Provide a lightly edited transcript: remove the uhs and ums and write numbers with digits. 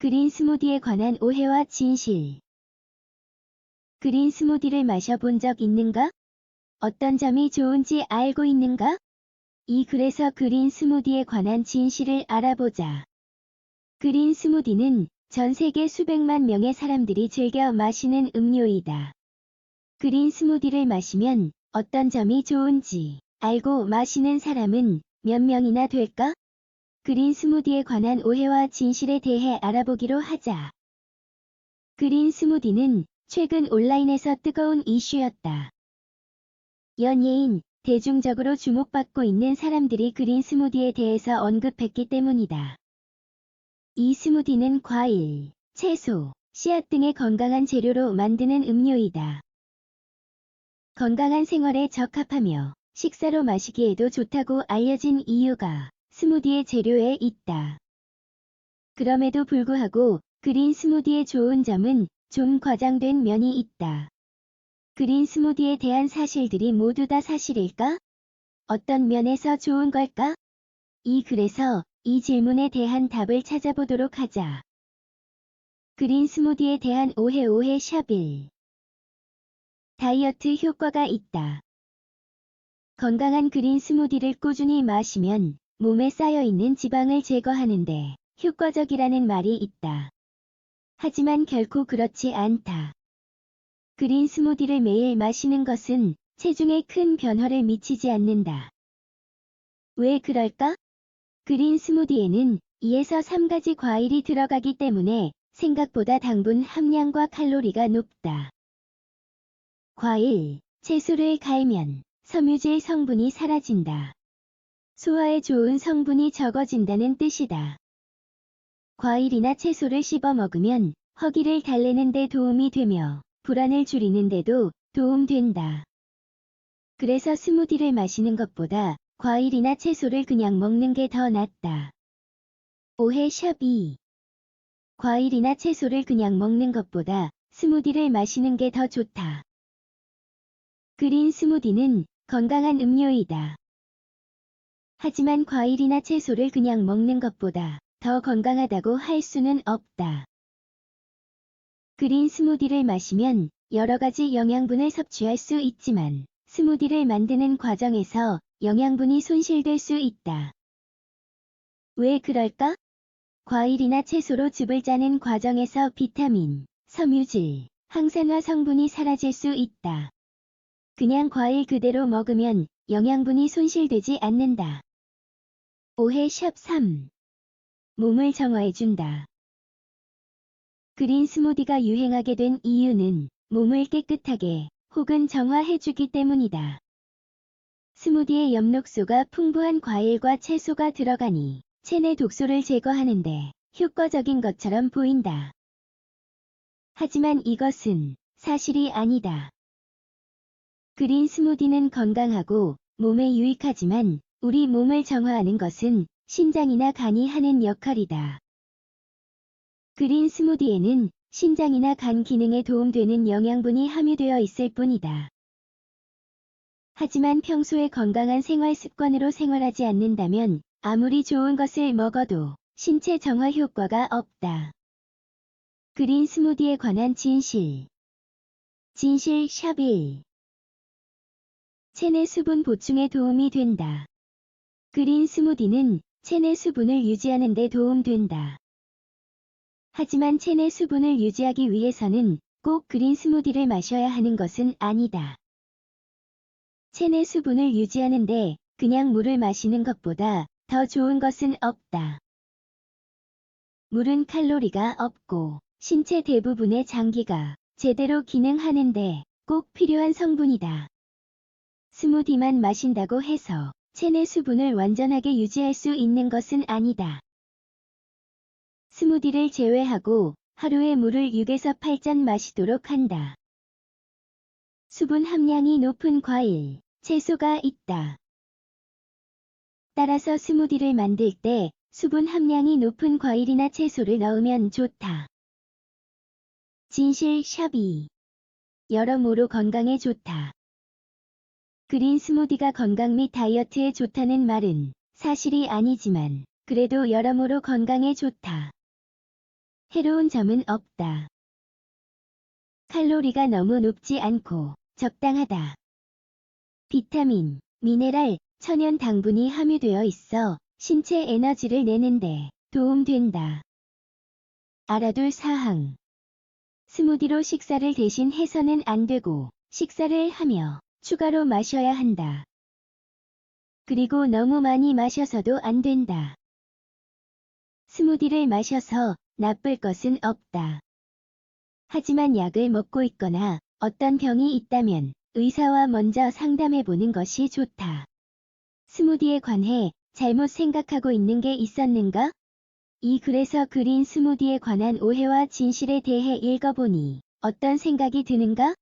그린 스무디에 관한 오해와 진실. 그린 스무디를 마셔본 적 있는가? 어떤 점이 좋은지 알고 있는가? 이 글에서 그린 스무디에 관한 진실을 알아보자. 그린 스무디는 전 세계 수백만 명의 사람들이 즐겨 마시는 음료이다. 그린 스무디를 마시면 어떤 점이 좋은지 알고 마시는 사람은 몇 명이나 될까? 그린 스무디에 관한 오해와 진실에 대해 알아보기로 하자. 그린 스무디는 최근 온라인에서 뜨거운 이슈였다. 연예인, 대중적으로 주목받고 있는 사람들이 그린 스무디에 대해서 언급했기 때문이다. 이 스무디는 과일, 채소, 씨앗 등의 건강한 재료로 만드는 음료이다. 건강한 생활에 적합하며 식사로 마시기에도 좋다고 알려진 이유가 스무디의 재료에 있다. 그럼에도 불구하고 그린 스무디의 좋은 점은 좀 과장된 면이 있다. 그린 스무디에 대한 사실들이 모두 다 사실일까? 어떤 면에서 좋은 걸까? 이 글에서 이 질문에 대한 답을 찾아보도록 하자. 그린 스무디에 대한 오해 샵 1. 다이어트 효과가 있다. 건강한 그린 스무디를 꾸준히 마시면 몸에 쌓여있는 지방을 제거하는데 효과적이라는 말이 있다. 하지만 결코 그렇지 않다. 그린 스무디를 매일 마시는 것은 체중에 큰 변화를 미치지 않는다. 왜 그럴까? 그린 스무디에는 2에서 3가지 과일이 들어가기 때문에 생각보다 당분 함량과 칼로리가 높다. 과일, 채소를 갈면 섬유질 성분이 사라진다. 소화에 좋은 성분이 적어진다는 뜻이다. 과일이나 채소를 씹어 먹으면 허기를 달래는 데 도움이 되며 불안을 줄이는 데도 도움된다. 그래서 스무디를 마시는 것보다 과일이나 채소를 그냥 먹는 게 더 낫다. 오해 샵 2. 과일이나 채소를 그냥 먹는 것보다 스무디를 마시는 게 더 좋다. 그린 스무디는 건강한 음료이다. 하지만 과일이나 채소를 그냥 먹는 것보다 더 건강하다고 할 수는 없다. 그린 스무디를 마시면 여러 가지 영양분을 섭취할 수 있지만 스무디를 만드는 과정에서 영양분이 손실될 수 있다. 왜 그럴까? 과일이나 채소로 즙을 짜는 과정에서 비타민, 섬유질, 항산화 성분이 사라질 수 있다. 그냥 과일 그대로 먹으면 영양분이 손실되지 않는다. 오해 샵 3. 몸을 정화해준다. 그린 스무디가 유행하게 된 이유는 몸을 깨끗하게 혹은 정화해주기 때문이다. 스무디에 엽록소가 풍부한 과일과 채소가 들어가니 체내 독소를 제거하는데 효과적인 것처럼 보인다. 하지만 이것은 사실이 아니다. 그린 스무디는 건강하고 몸에 유익하지만 우리 몸을 정화하는 것은 신장이나 간이 하는 역할이다. 그린 스무디에는 신장이나 간 기능에 도움되는 영양분이 함유되어 있을 뿐이다. 하지만 평소에 건강한 생활 습관으로 생활하지 않는다면 아무리 좋은 것을 먹어도 신체 정화 효과가 없다. 그린 스무디에 관한 진실. 진실 샵 1. 체내 수분 보충에 도움이 된다. 그린 스무디는 체내 수분을 유지하는 데 도움된다. 하지만 체내 수분을 유지하기 위해서는 꼭 그린 스무디를 마셔야 하는 것은 아니다. 체내 수분을 유지하는데 그냥 물을 마시는 것보다 더 좋은 것은 없다. 물은 칼로리가 없고 신체 대부분의 장기가 제대로 기능하는데 꼭 필요한 성분이다. 스무디만 마신다고 해서 체내 수분을 완전하게 유지할 수 있는 것은 아니다. 스무디를 제외하고 하루에 물을 6에서 8잔 마시도록 한다. 수분 함량이 높은 과일, 채소가 있다. 따라서 스무디를 만들 때 수분 함량이 높은 과일이나 채소를 넣으면 좋다. 진실 샵 2. 여러모로 건강에 좋다. 그린 스무디가 건강 및 다이어트에 좋다는 말은 사실이 아니지만 그래도 여러모로 건강에 좋다. 해로운 점은 없다. 칼로리가 너무 높지 않고 적당하다. 비타민, 미네랄, 천연 당분이 함유되어 있어 신체 에너지를 내는데 도움된다. 알아둘 사항. 스무디로 식사를 대신 해서는 안 되고 식사를 하며 추가로 마셔야 한다. 그리고 너무 많이 마셔서도 안 된다. 스무디를 마셔서 나쁠 것은 없다. 하지만 약을 먹고 있거나 어떤 병이 있다면 의사와 먼저 상담해 보는 것이 좋다. 스무디에 관해 잘못 생각하고 있는 게 있었는가? 이 글에서 그린 스무디에 관한 오해와 진실에 대해 읽어보니 어떤 생각이 드는가?